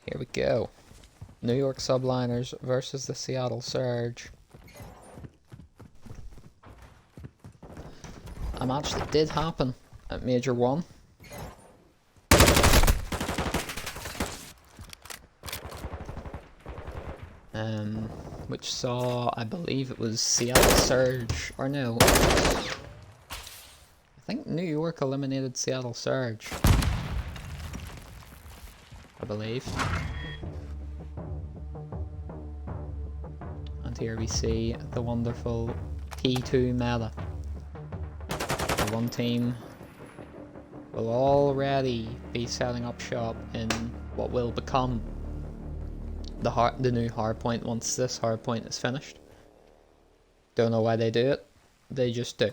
Here we go. New York Subliners versus the Seattle Surge. A match that did happen at Major 1. Which saw, I believe it was Seattle Surge, or no, I think New York eliminated Seattle Surge, I believe. And here we see the wonderful P2 meta. The one team will already be setting up shop in what will become the new hardpoint once this hardpoint is finished. Don't know why they do it, they just do.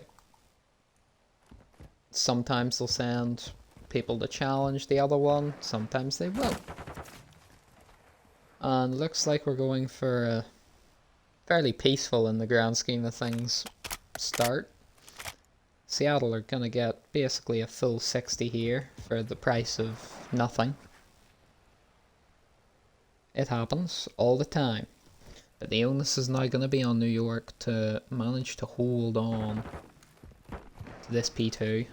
Sometimes they'll send people to challenge the other one, sometimes they won't. And looks like we're going for a fairly peaceful, in the grand scheme of things, start. Seattle are gonna get basically a full 60 here for the price of nothing. It happens all the time. But the onus is now going to be on New York to manage to hold on to this P2.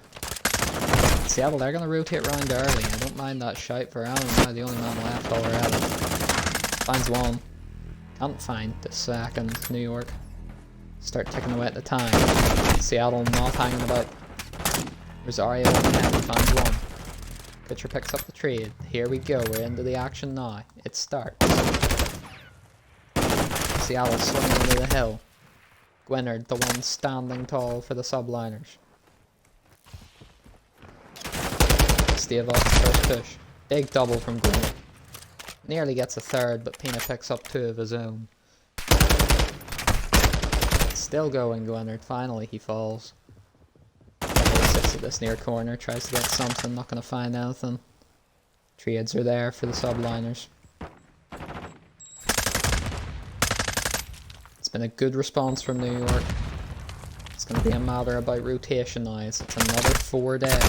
Seattle, they're going to rotate around early. I don't mind that shout for Allen. Now the only man left already. Finds one. Can't find the second. New York start ticking away at the time. Seattle not hanging about. Rosario on the head finds one. Pitcher picks up the trade. Here we go. We're into the action now. It starts. Seattle swinging into the hill. Gwynard, the one standing tall for the Subliners. Stave off the first push. Big double from Gwynard. Nearly gets a third, but Pina picks up two of his own. Still going, Gwynard. Finally, he falls. Sits at this near corner, tries to get something, not going to find anything. Trades are there for the Subliners. It's been a good response from New York. It's going to be a matter about rotation now, as it's another 4 dead.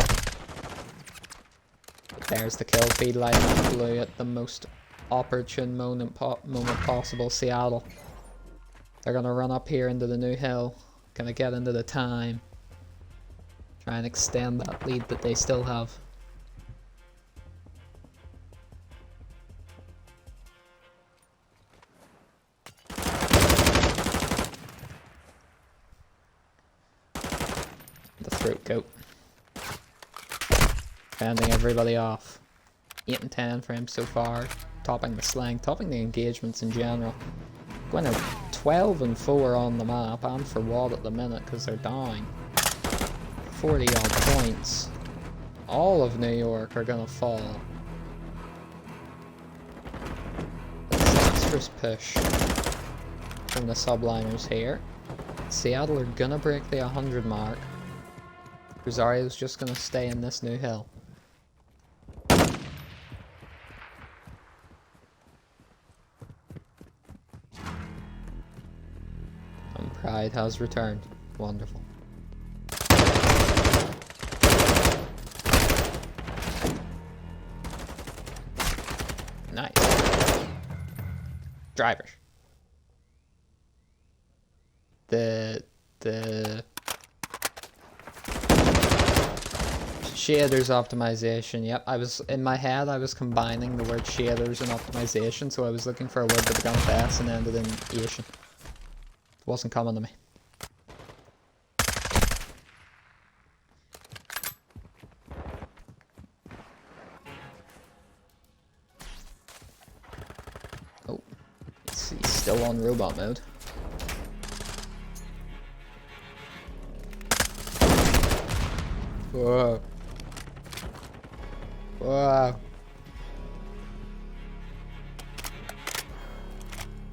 But there's the kill feed lighting up blue at the most opportune moment possible. Seattle. They're going to run up here into the new hill. Going to get into the time. Try and extend that lead that they still have. The throat goat. Fending everybody off. 8 and 10 for him so far. Topping the slang, topping the engagements in general. Going to 12 and 4 on the map, and for what at the minute because they're down. 40 odd points. All of New York are gonna fall. Disastrous push from the Subliners here. Seattle are gonna break the 100 mark. Rosario's just gonna stay in this new hill. And Pride has returned. Wonderful. Nice. Drivers. The shaders optimization. Yep, I was in my head. I was combining the word shaders and optimization, so I was looking for a word that began with S and ended in Asian. It wasn't coming to me. Oh, he's still on robot mode. Whoa. Wow.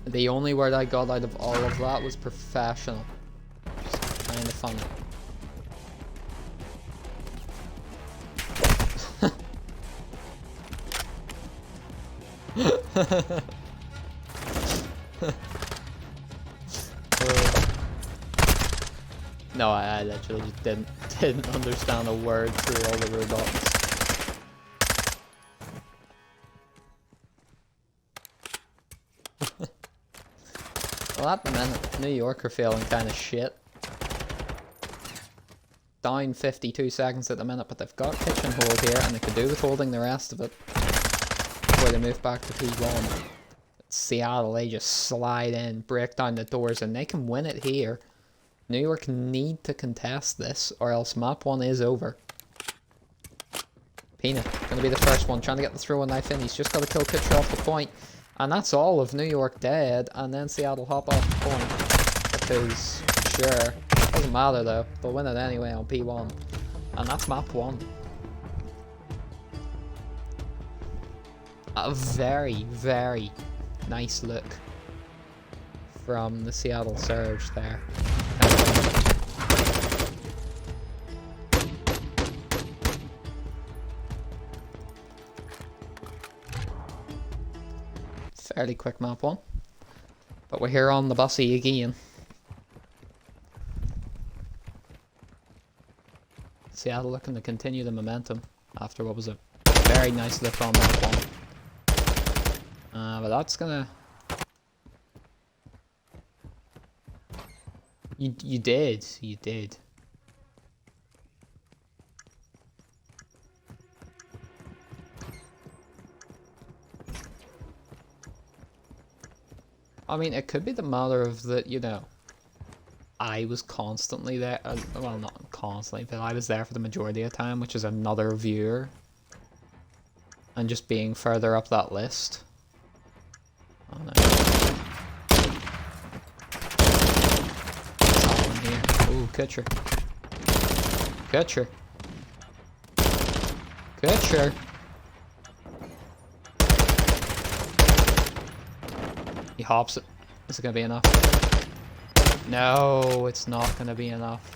The only word I got out of all of that was professional. Just kind of funny. No, I literally just didn't understand a word through all the robots. Well, at the minute, New York are feeling kind of shit. Down 52 seconds at the minute, but they've got kitchen hold here, and they could do with holding the rest of it before they move back to P1. But Seattle, they just slide in, break down the doors, and they can win it here. New York need to contest this, or else map 1 is over. Peanut, gonna be the first one, trying to get the throwing knife in. He's just got to kill Kitcher off the point. And that's all of New York dead, and then Seattle hop off the point. Because, sure, doesn't matter though, they'll win it anyway on P1. And that's map 1. A very, very nice look from the Seattle Surge there. Fairly quick map 1. But we're here on the bussy again. Seattle looking to continue the momentum after what was a very nice look on map 1. But that's gonna... You did. I mean, it could be the matter of that, you know, I was constantly there, well, not constantly, but I was there for the majority of the time, which is another viewer, and just being further up that list. Oh no. Someone here. Ooh, Kutcher. Kutcher. Kutcher. He hops it. Is it gonna be enough? No, it's not gonna be enough.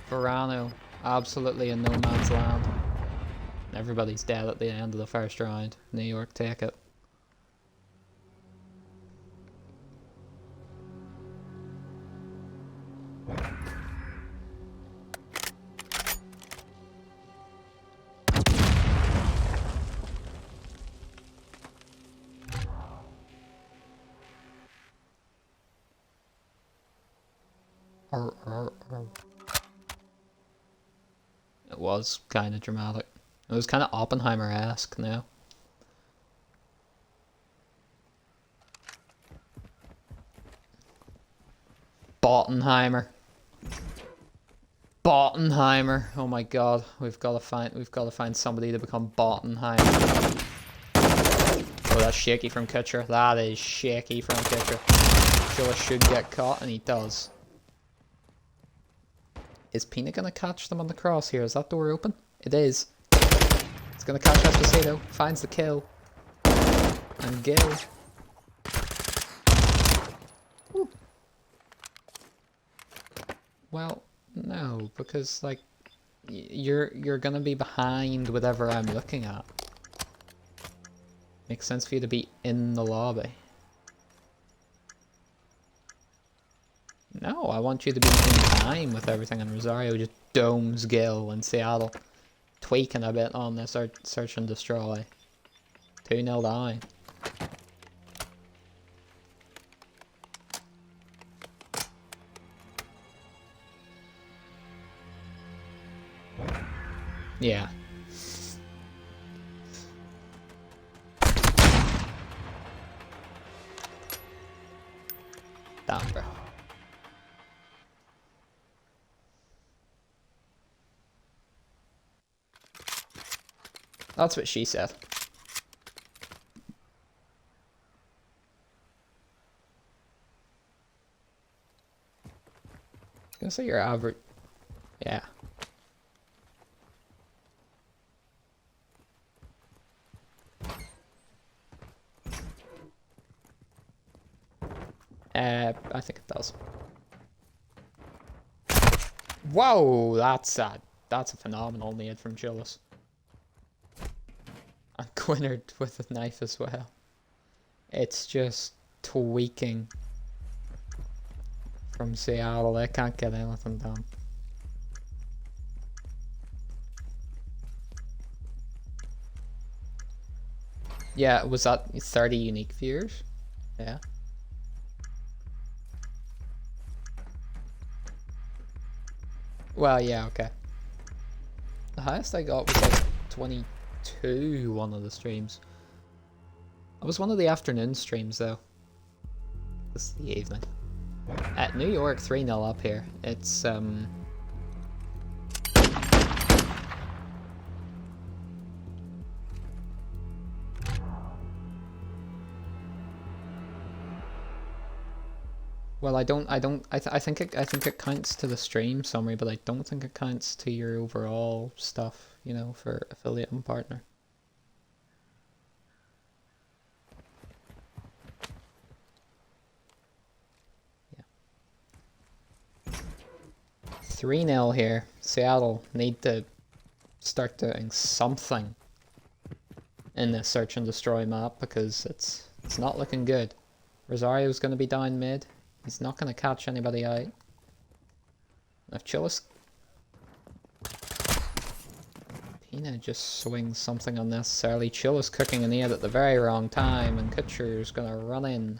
Verano, absolutely in no man's land. Everybody's dead at the end of the first round. New York take it. It was kind of dramatic. It was kind of Oppenheimer-esque now. Bottenheimer. Bottenheimer. Oh my god, we've got to find somebody to become Bottenheimer. Oh, that's shaky from Kutcher. That is shaky from Kutcher. Killer should get caught, and he does. Is Peanut gonna catch them on the cross here? Is that door open? It is. It's gonna catch Esposito. Finds the kill. And Gil. Ooh. Well, no, because like you're gonna be behind whatever I'm looking at. Makes sense for you to be in the lobby. No, I want you to be in time with everything, and Rosario just domes Gil and Seattle. Tweaking a bit on this search and destroy. 2-0 down. Yeah. Damn, bro. That's what she said. I was gonna say your average. Yeah. I think it does. Whoa, that's a phenomenal nade from Gillis. And Quinard with a knife as well. It's just tweaking from Seattle. They can't get anything done. Yeah, was that 30 unique viewers? Yeah. Well, yeah, okay. The highest I got was like 22 one of the streams. It was one of the afternoon streams though. This is the evening. At New York 3-0 up here. It's well, I think it counts to the stream summary, but I don't think it counts to your overall stuff, you know, for affiliate and partner. Yeah. 3-0 here. Seattle need to start doing something in this search and destroy map because it's not looking good. Rosario's going to be down mid. He's not going to catch anybody out. If Chillis... Pina just swings something unnecessarily. Chillis cooking an 8 at the very wrong time, and Kutcher's going to run in,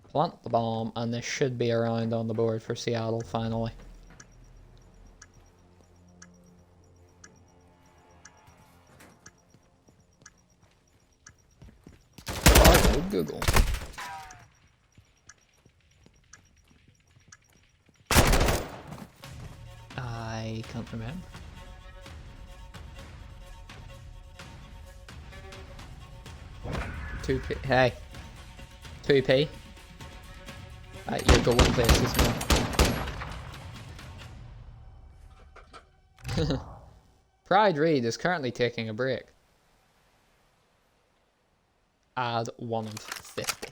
plant the bomb, and this should be a round on the board for Seattle finally. Oh, Google. I can't remember. Hey. 2p. You're going places now. Pride Reed is currently taking a break. Add 1 of 50.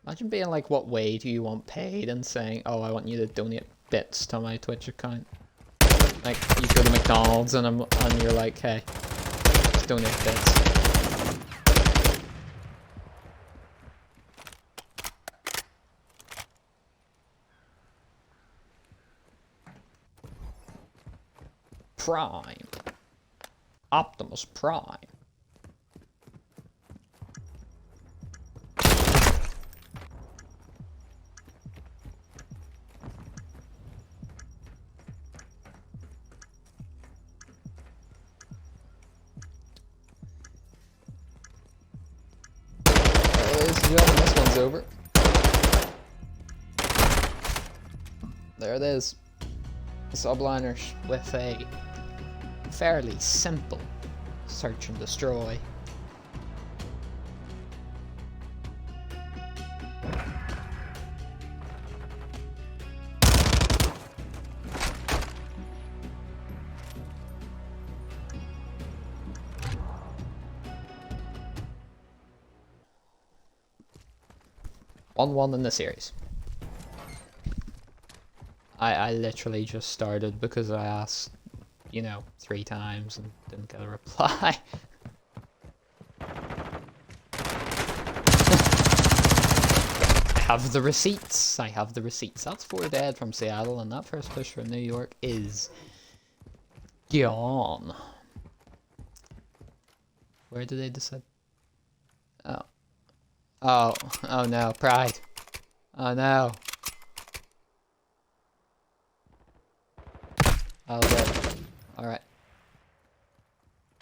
Imagine being like, what way do you want paid, and saying, oh, I want you to donate bits to my Twitch account. Like, you go to McDonald's and you're like, hey, just donate bits. Prime. Optimus Prime. This one's over. There it is. Subliners with a fairly simple search and destroy. One in the series. I literally just started because I asked, you know, 3 times and didn't get a reply. I have the receipts. I have the receipts. That's 4 dead from Seattle, and that first push from New York is gone. Where did they decide? Oh. Oh. Oh no. Pride. Oh no. Oh, good. Alright.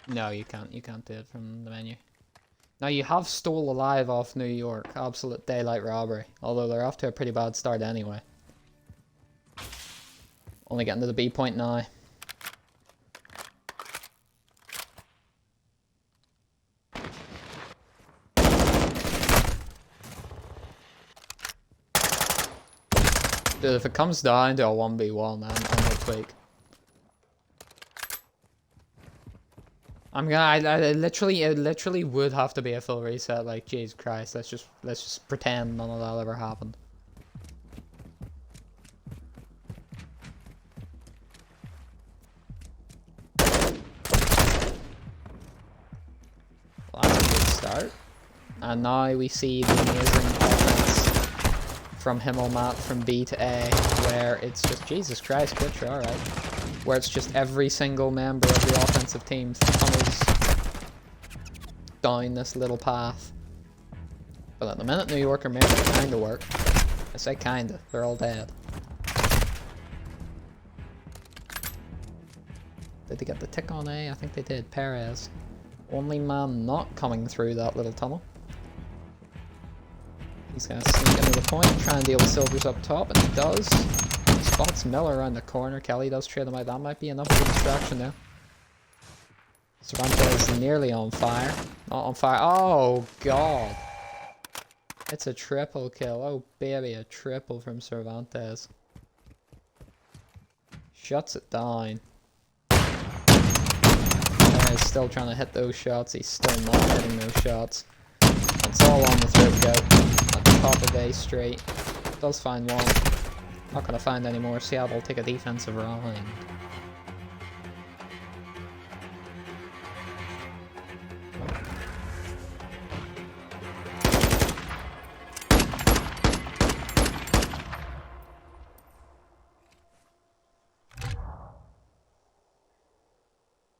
No, you can't. You can't do it from the menu. Now, you have stole alive off New York. Absolute daylight robbery. Although they're off to a pretty bad start anyway. Only getting to the B point now. Dude, if it comes down to a 1v1, I'm no tweak. It literally would have to be a full reset. Like, Jesus Christ, let's just pretend none of that ever happened. Well, that's a good start. And now we see the amazing offense from Himmelmatt from B to A, where it's just, Jesus Christ, Kutcher, alright. Where it's just every single member of the offensive team tunnels down this little path. But at the minute, New York are making it kinda work. I say kinda, they're all dead. Did they get the tick on A? I think they did. Perez. Only man not coming through that little tunnel. He's gonna sneak into the point, try and deal with Silvers up top, and he does. Spots Miller around the corner. Kelly does trade him out. That might be enough of a distraction now. Cervantes is nearly on fire. Not on fire. Oh, God. It's a triple kill. Oh, baby, a triple from Cervantes. Shuts it down. He's still trying to hit those shots. He's still not hitting those shots. It's all on the throat go. At the top of A straight. Does find one. Not gonna find any more. Seattle take a defensive round.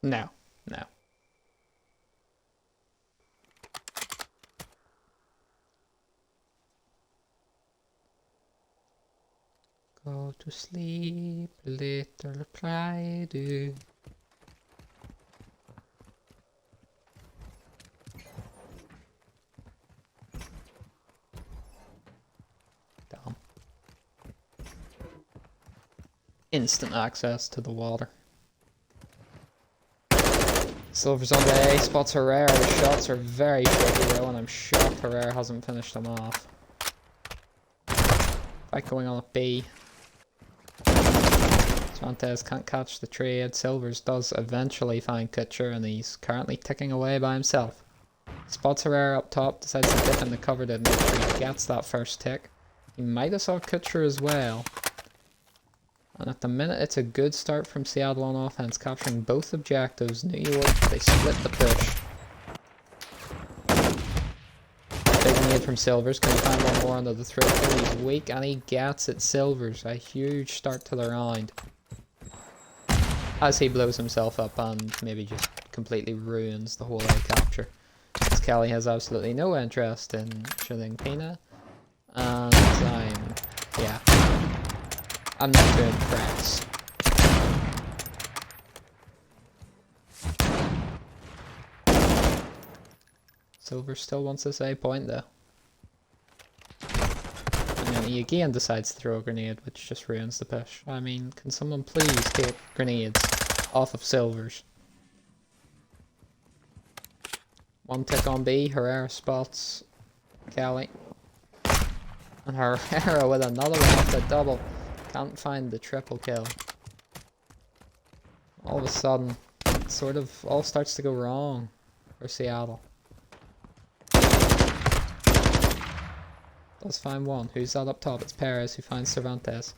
No. No. Go to sleep, little pride. Damn. Instant access to the water. Silver's on the A, spots Herrera. The shots are very tricky though, and I'm shocked Herrera hasn't finished them off. Fight going on at B. Cervantes can't catch the trade. Silvers does eventually find Kutcher, and he's currently ticking away by himself. Spots Herrera up top, decides to dip in the cover to make sure he gets that first tick. He might have saw Kutcher as well. And at the minute, it's a good start from Seattle on offense, capturing both objectives. New York, they split the push. Big nade from Silvers. Can he find one more under the throat? He's weak, and he gets it. Silvers, a huge start to the round. As he blows himself up and maybe just completely ruins the whole A capture. As Kelly has absolutely no interest in shooting Pina. And I'm not too impressed. Silver still wants this A point though. And then he again decides to throw a grenade, which just ruins the push. I mean, can someone please take grenades off of Silvers? One tick on B, Herrera spots Kelly. And Herrera with another one off the double. Can't find the triple kill. All of a sudden, it sort of all starts to go wrong for Seattle. Does find one. Who's that up top? It's Perez who finds Cervantes.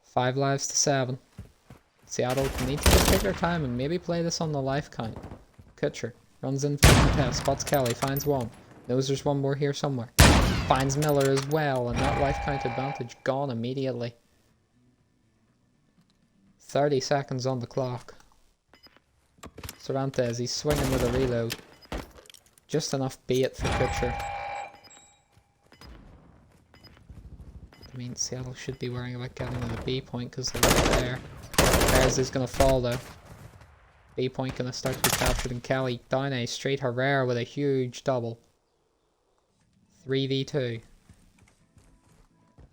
5 lives to 7. Seattle need to just take their time and maybe play this on the life count. Kutcher runs in for the test, spots Kelly, finds one. Knows there's one more here somewhere. Finds Miller as well, and that life count advantage gone immediately. 30 seconds on the clock. Cervantes, he's swinging with a reload. Just enough bait for Kutcher. I mean, Seattle should be worrying about getting to the B point because they're right there. Perez is going to fall though. B point going to start to be captured, and Kelly down A straight. Herrera with a huge double. 3v2.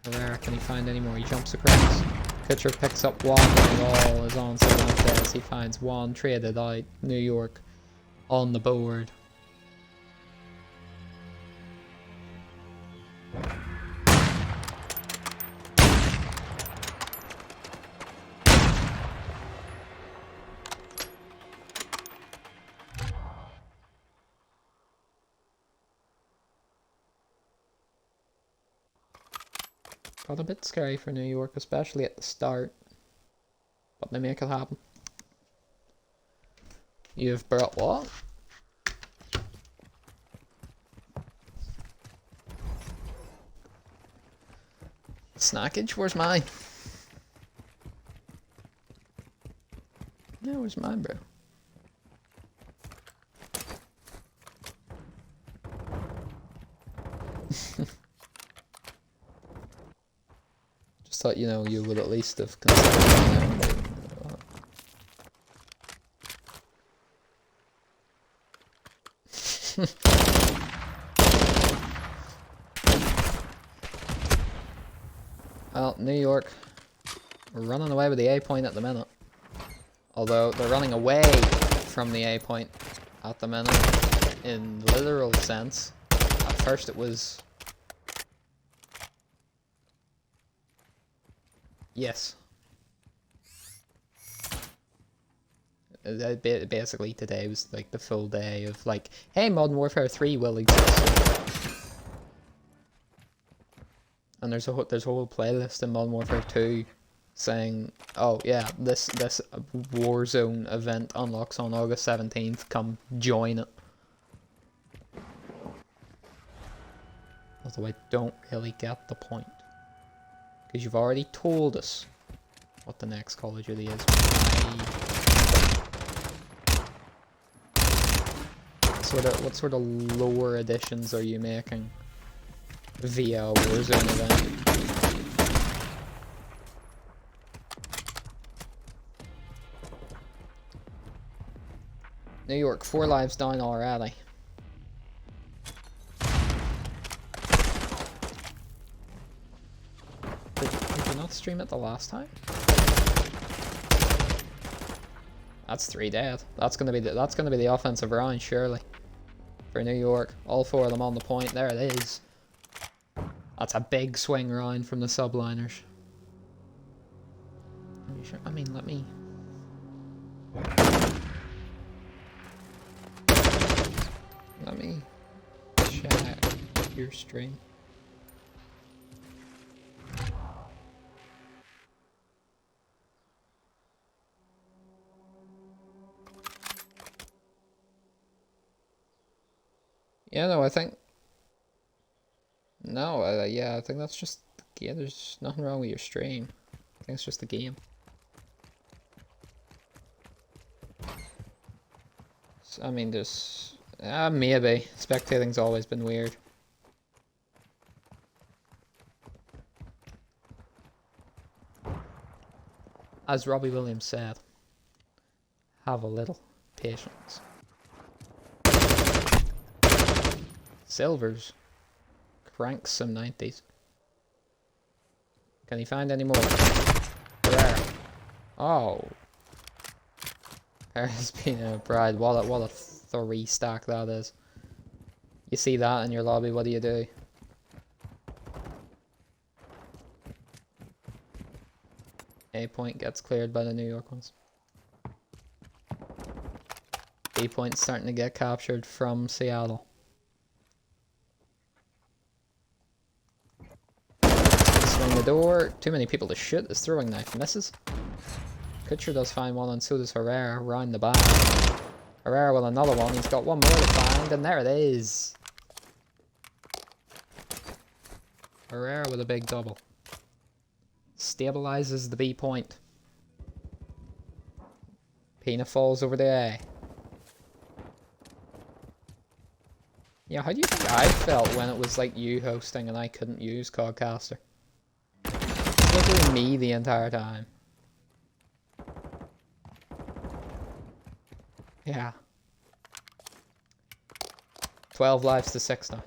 Herrera, can he find any more? He jumps across. Kutcher picks up one, and all is on Cervantes. He finds one, traded out. New York on the board. Got a bit scary for New York, especially at the start. But they make it happen. You've brought what? Snackage? Where's mine? Yeah, where's mine, bro? Just thought, you know, you would at least have considered. Well, New York, we're running away with the A point at the minute. Although they're running away from the A point at the minute in literal sense. At first it was... Yes. Basically today was like the full day of like, hey, Modern Warfare 3 will exist. And there's a whole playlist in Modern Warfare 2 saying, oh yeah, this Warzone event unlocks on August 17th, come join it. Although I don't really get the point. Because you've already told us what the next Call of Duty is. What sort of lore additions are you making via a Warzone event? New York, 4 lives down already. Did you not stream it the last time? That's 3 dead. That's gonna be the offensive round, surely. For New York, all 4 of them on the point. There it is. That's a big swing round from the Subliners. Are you sure? I mean, let me check your stream. Yeah, no, I think... No, yeah, I think that's just... Yeah, there's nothing wrong with your stream. I think it's just the game. So, I mean, there's... maybe. Spectating's always been weird. As Robbie Williams said, have a little patience. Silvers. Cranks some 90s. Can he find any more? Rare. Oh. There has been a bride. What a 3 stack that is. You see that in your lobby, what do you do? A point gets cleared by the New York ones. B point's starting to get captured from Seattle. Swing the door. Too many people to shoot. This throwing knife misses. Kutcher does find one, and so does Herrera round the back. Herrera with another one. He's got one more to find, and there it is. Herrera with a big double. Stabilizes the B point. Pina falls over the A. Yeah, how do you think I felt when it was like you hosting and I couldn't use Codcaster? It was literally me the entire time. Yeah. 12 lives to 6 now.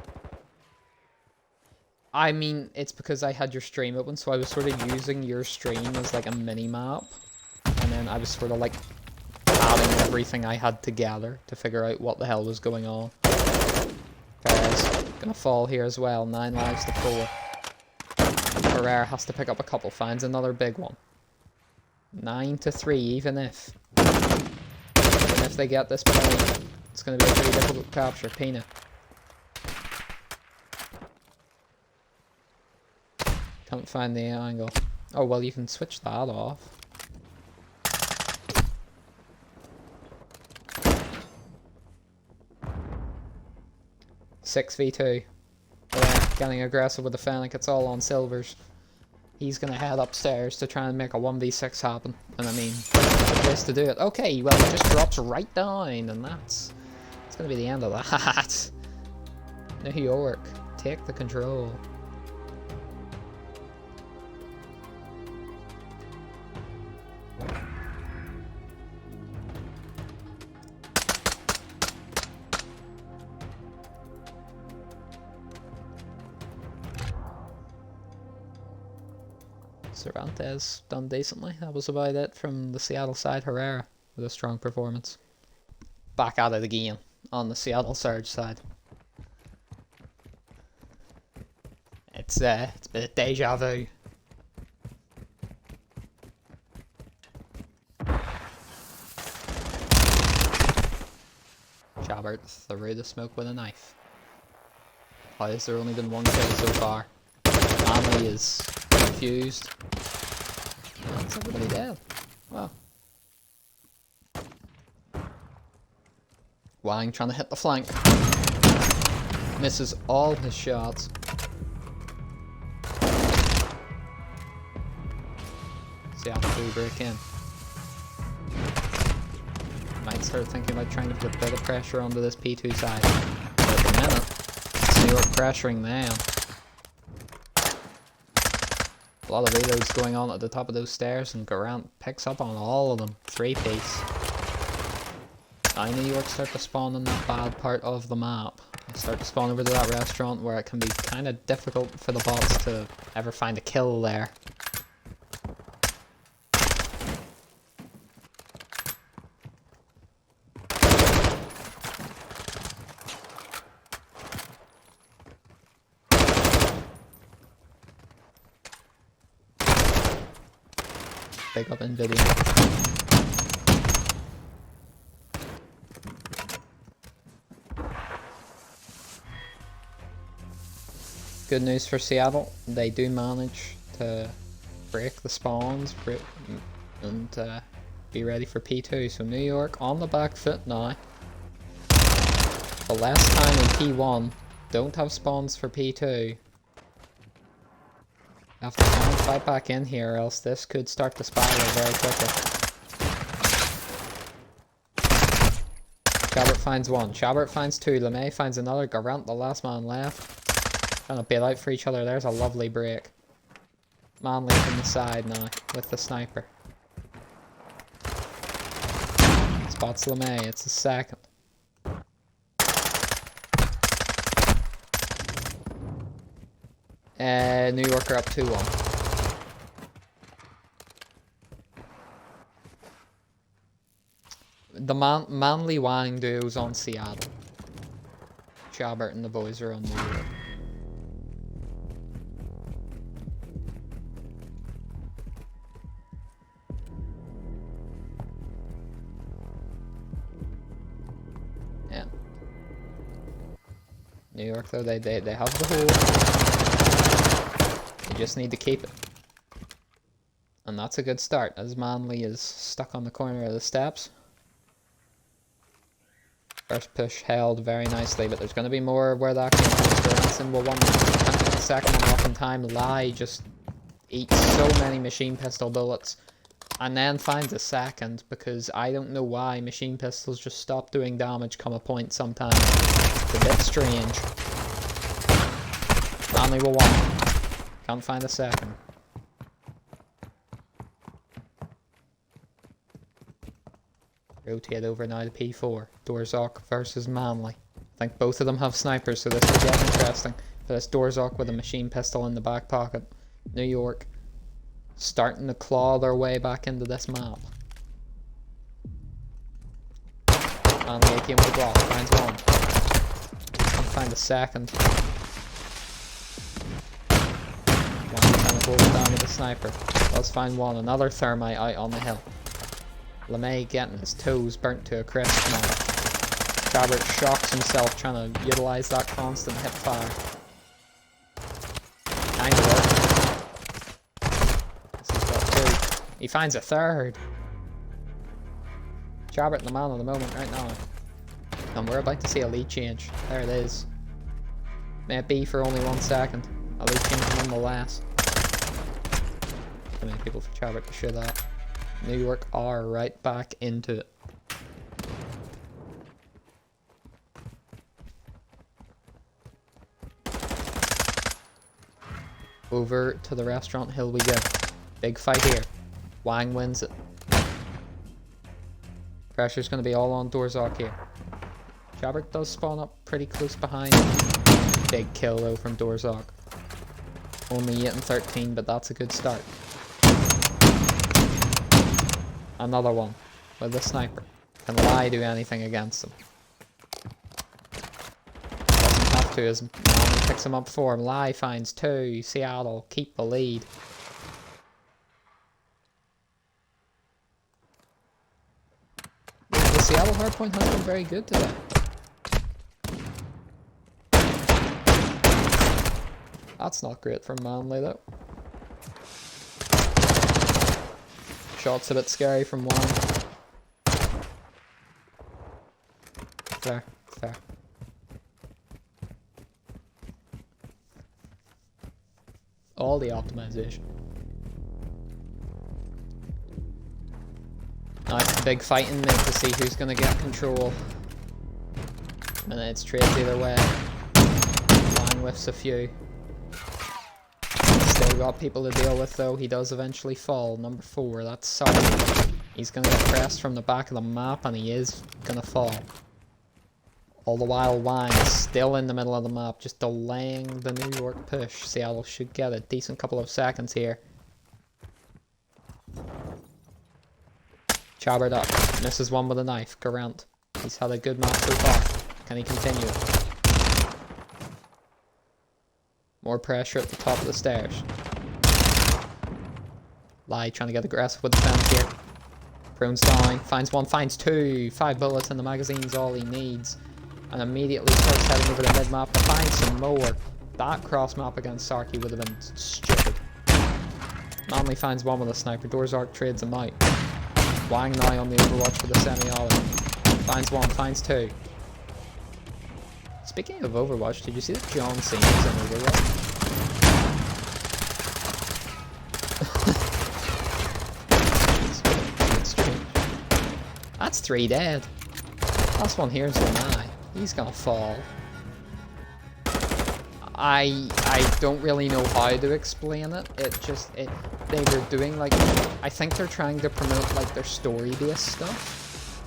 I mean, it's because I had your stream open, so I was sort of using your stream as like a mini-map. And then I was sort of like adding everything I had together to figure out what the hell was going on. Perez gonna fall here as well, 9 lives to 4. Herrera has to pick up a couple, finds another big one. 9 to 3, even if they get this point, it's gonna be a pretty difficult capture. Pina. Can't find the angle. Oh, well, you can switch that off. Six v 2. Yeah, getting aggressive with the Fennec. It's all on Silvers. he's gonna head upstairs to try and make a 1v6 happen. And I mean, the place to do it. Okay, well, it just drops right down, and that's gonna be the end of that. New York, take the control. Cervantes done decently. That was about it from the Seattle side. Herrera with a strong performance. Back at it again on the Seattle Surge side. It's a bit of deja vu. Chabert through the smoke with a knife. Why has there only been one kill so far? Manley is confused. That's everybody dead. Wow. Wang trying to hit the flank. Misses all his shots. Seattle do break in. Might start thinking about trying to put a bit of pressure onto this P2 side. But at the minute, it's New York pressuring them. A lot of reloads going on at the top of those stairs, and Garant picks up on all of them. 3-piece. Now New York start to spawn in that bad part of the map. They start to spawn over to that restaurant where it can be kind of difficult for the bots to ever find a kill there. Pick up in video. Good news for Seattle, they do manage to break the spawns and be ready for P2. So New York on the back foot now. But last time in P1, don't have spawns for P2. Have to try and fight back in here, or else this could start to spiral very quickly. Chabert finds one, Chabert finds two, LeMay finds another, Garant, the last man left. Trying to bail out for each other, there's a lovely break. Manley from the side now, with the sniper. Spots LeMay, it's a second. New York are up 2-1. The Manly Wang duo's on Seattle. Chabert and the boys are on New York. Yeah. New York though, they have the hold. They just need to keep it. And that's a good start, as Manley is stuck on the corner of the steps. First push held very nicely, but there's going to be more where that came from. Johansson will want the second one off in time. Lai just eats so many machine pistol bullets. And then finds a second, because I don't know why machine pistols just stop doing damage come a point sometimes. It's a bit strange. Manley will want. Can't find a second. Rotate over now to P4. Dorzok versus Manley. I think both of them have snipers, so this will get interesting. But it's Dorzok with a machine pistol in the back pocket. New York starting to claw their way back into this map. Manley AK with the Glock, finds one. Can't find a second. Hold it down with a sniper. Let's find one. Another thermite out on the hill. LeMay getting his toes burnt to a crisp now. Chabert shocks himself trying to utilise that constant hip fire. Kind of work. He's got two. He finds a third. Chabert the man of the moment right now. And we're about to see a lead change. There it is. May it be for only 1 second. A lead change nonetheless. too many people for Chabert to shoot at. New York are right back into it. Over to the restaurant hill we go. Big fight here. Wang wins it. Pressure's going to be all on Dorzok here. Chabert does spawn up pretty close behind. Big kill though from Dorzok. Only 8 and 13, but that's a good start. Another one with the sniper. Can Lai do anything against him? Doesn't have to as Manly picks him up for him. Lai finds 2. Seattle keep the lead. The Seattle hardpoint has been very good today. That's not great for Manly though. Shot's a bit scary from one. Fair, fair. All the optimization. Now it's a big fighting mid to see who's gonna get control. And it's trades either way. Line whiffs a few. Still got people to deal with though. He does eventually fall. Number 4, that's Sark. He's gonna get pressed from the back of the map and he is gonna fall. All the while Wang is still in the middle of the map, just delaying the New York push. Seattle should get a decent couple of seconds here. Chabert up. Misses one with a knife. Garant. He's had a good match so far. Can he continue? More pressure at the top of the stairs. Lai trying to get aggressive with the fence here. Prone's down. Finds 1, finds 2. 5 bullets in the magazine's all he needs. And immediately starts heading over the mid-map to find some more. That cross-map against Sarky would have been stupid. Manly finds 1 with a sniper. Dorzok trades him out. Wang now on the overwatch for the semi-auto. Finds 1, finds 2. Speaking of Overwatch, did you see that John Cena's in Overwatch? It's strange. That's 3 dead. Last one here's Lanai. He's gonna fall. I don't really know how to explain it. They were doing like, I think they're trying to promote like their story-based stuff.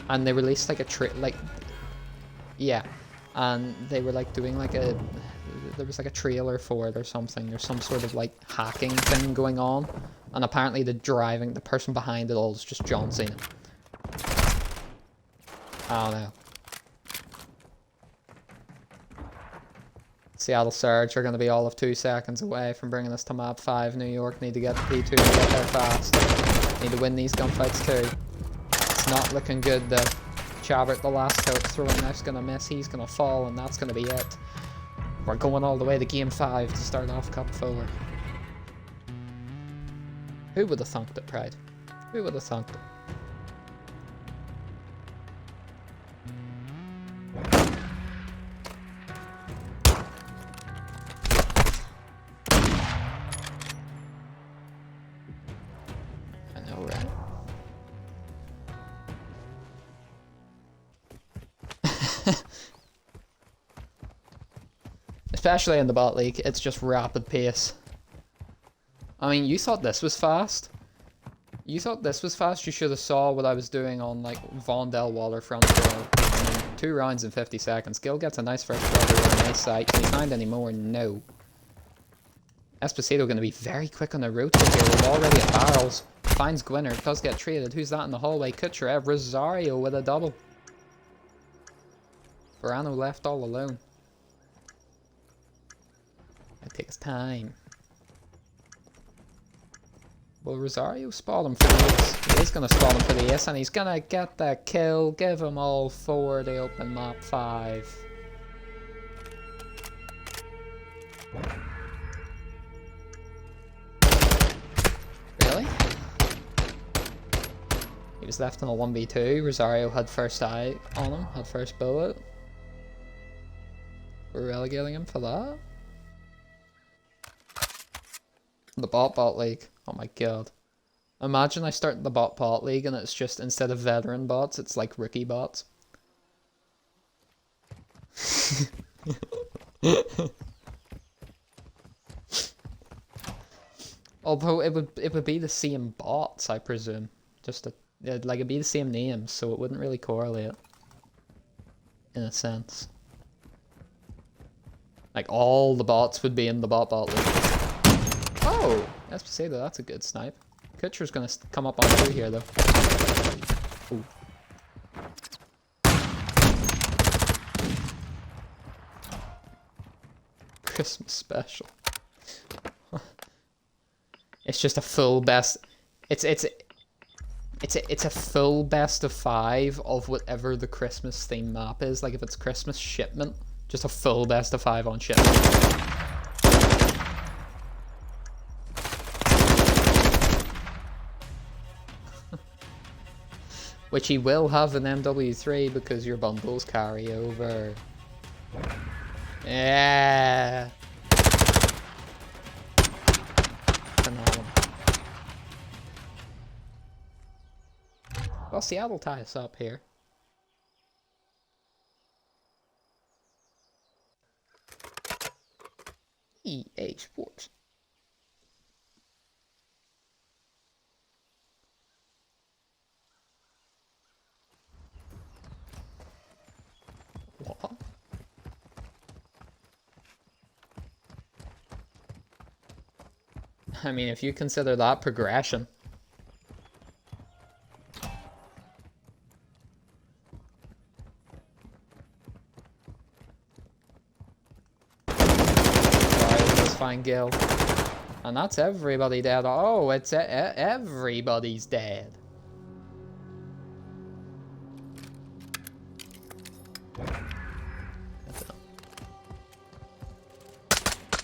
And they released like a yeah, and they were like doing like there was like a trailer for it or something. There's some sort of like hacking thing going on, and apparently the person behind it all is just John Cena. I don't know. Seattle Surge are going to be all of 2 seconds away from bringing us to map 5. New York need to get to P2 and get there fast. Need to win these gunfights too. It's not looking good though. Chabert, the last coat, throwing knife's gonna miss, he's gonna fall, and that's gonna be it. We're going all the way to game 5 to start off Cup 4. Who would have thunked it, Pride? Who would have thunked it? I know, right? Especially in the bot league, it's just rapid pace. I mean, you thought this was fast? You thought this was fast? You should have saw what I was doing on, like, Von Del Waterfront row. I mean, 2 rounds in 50 seconds. Gil gets a nice first cover with a nice sight. Can he find any more? No. Esposito going to be very quick on the rotate here. We're already at barrels. Finds Gwynner. Does get traded. Who's that in the hallway? Kucherev. Rosario with a double. Verano left all alone. It takes time. Will Rosario spot him for the ace? He is going to spot him for the ace, and he's going to get the kill. Give them all 4 to open map 5. Really? He was left on a 1v2. Rosario had first eye on him, had first bullet. We're relegating him for that? The bot league. Oh my god. Imagine I start the bot league and it's just, instead of veteran bots, it's like rookie bots. Although it would be the same bots, I presume. Just like it'd be the same names, so it wouldn't really correlate. In a sense. Like all the bots would be in the bot league. Oh! I have to say that that's a good snipe. Kutcher's gonna come up on through here though. Ooh. Christmas special. It's just a full best. It's a full best of 5 of whatever the Christmas theme map is. Like if it's Christmas shipment, just a full best of 5 on shipment. Which he will have in MW3 because your bundles carry over. Yeah. Phenomenal. Well, Seattle tie us up here. EA Sports. What? I mean, if you consider that progression. Fine Gil. And that's everybody dead. Oh, it's everybody's dead.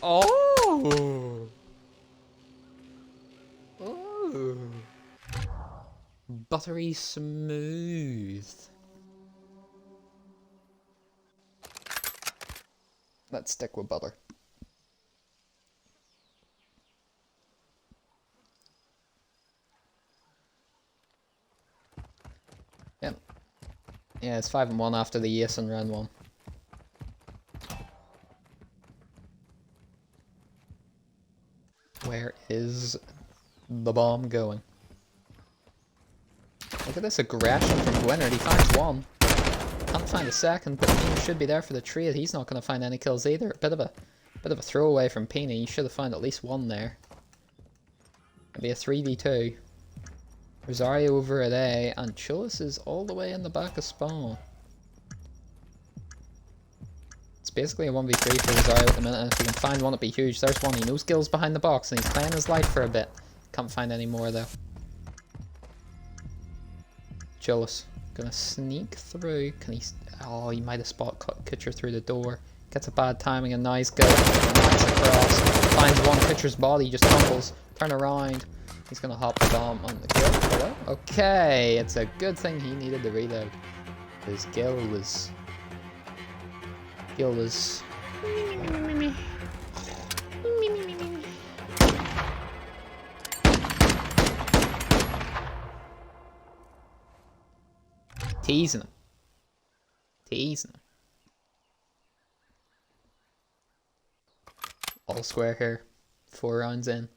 Oh! Oh! Buttery smooth. Let's stick with butter. Yep. Yeah, it's 5-1 after the Ace and round 1. Where is the bomb going? Look at this aggression from Gwynard. He finds one. Can't find a second, but Pina should be there for the trade. He's not going to find any kills either. Bit of a throwaway from Pina. He should have found at least one there. It'll be a 3v2. Rosario over at A, and Chullis is all the way in the back of spawn. It's basically a 1v3 for Rosario at the minute, and if he can find one, it'd be huge. There's one. He knows skills behind the box, and he's playing his life for a bit. Can't find any more, though. Chullis gonna sneak through. Can he? Oh, he might have spot Kutcher through the door. Gets a bad timing, and nice go. Nice across. Finds one. Kutcher's body just tumbles. Turn around. He's gonna hop the bomb on the kill. Hello? Okay, it's a good thing he needed the reload. Because Gil was... teasing him. Teasing him. All square here. 4 rounds in.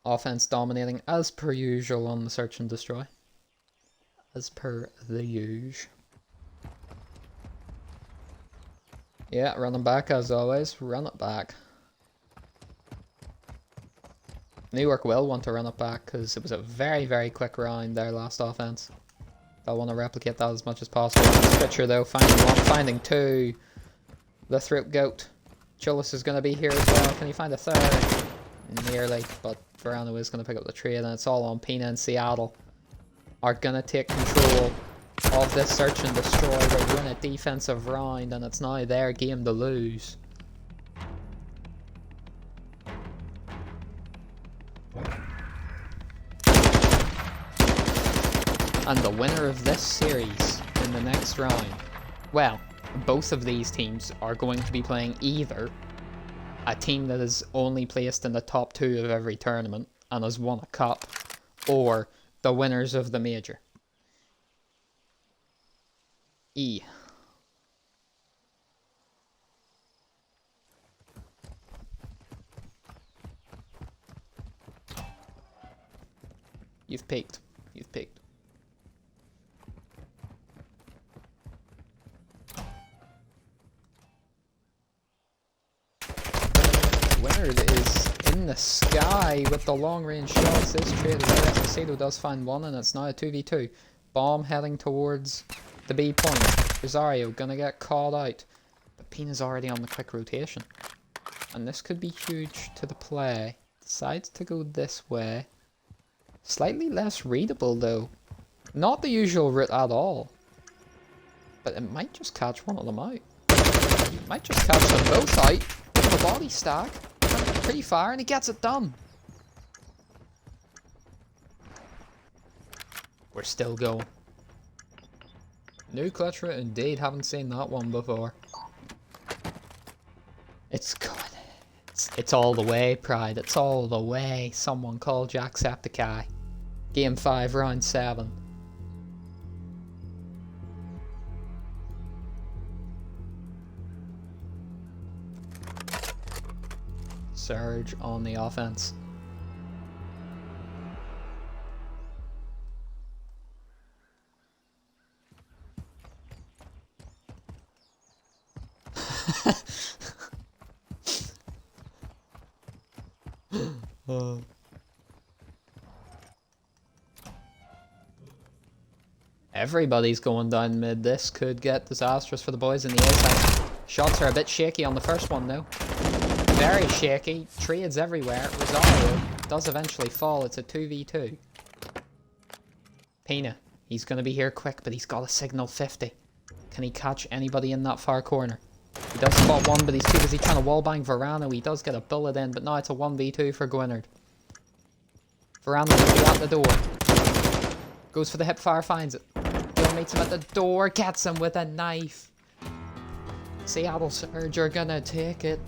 Offense dominating as per usual on the search and destroy. As per the usual. Yeah, running back as always. Run it back. Newark will want to run it back because it was a very, very quick round there last offense. They'll want to replicate that as much as possible. Pitcher though, finding one, finding two. The throat goat. Chullis is going to be here as well. Can he find a third? Nearly, but Verano is going to pick up the trade, and it's all on Pina and Seattle. Are going to take control of this search and destroy. They win a defensive round, and it's now their game to lose. And the winner of this series in the next round, well, both of these teams are going to be playing either a team that is only placed in the top 2 of every tournament and has won a cup, or the winners of the major. E. You've peaked. You've peaked. Winner is in the sky with the long range shots. This trade is out. Esposito does find one, and it's now a 2v2. Bomb heading towards the B point. Rosario gonna get called out. But Pina's already on the quick rotation. And this could be huge to the play. Decides to go this way. Slightly less readable though. Not the usual route at all. But it might just catch one of them out. It might just catch them both out. With a body stack. Pretty far, and he gets it done. We're still going. New clutch route indeed. Haven't seen that one before. It's going. It's all the way, Pride. It's all the way. Someone call Jacksepticeye. Game 5, round 7. Surge on the offense. Oh. Everybody's going down mid. This could get disastrous for the boys in the A side. Shots are a bit shaky on the first one though. Very shaky. Trades everywhere. Rosario does eventually fall. It's a 2v2. Pina. He's going to be here quick, but he's got a signal 50. Can he catch anybody in that far corner? He does spot one, but he's too busy trying to wallbang Verano. He does get a bullet in, but now it's a 1v2 for Gwynard. Verano will be at the door. Goes for the hip fire, finds it. Bill meets him at the door, gets him with a knife. Seattle Surge are gonna take it.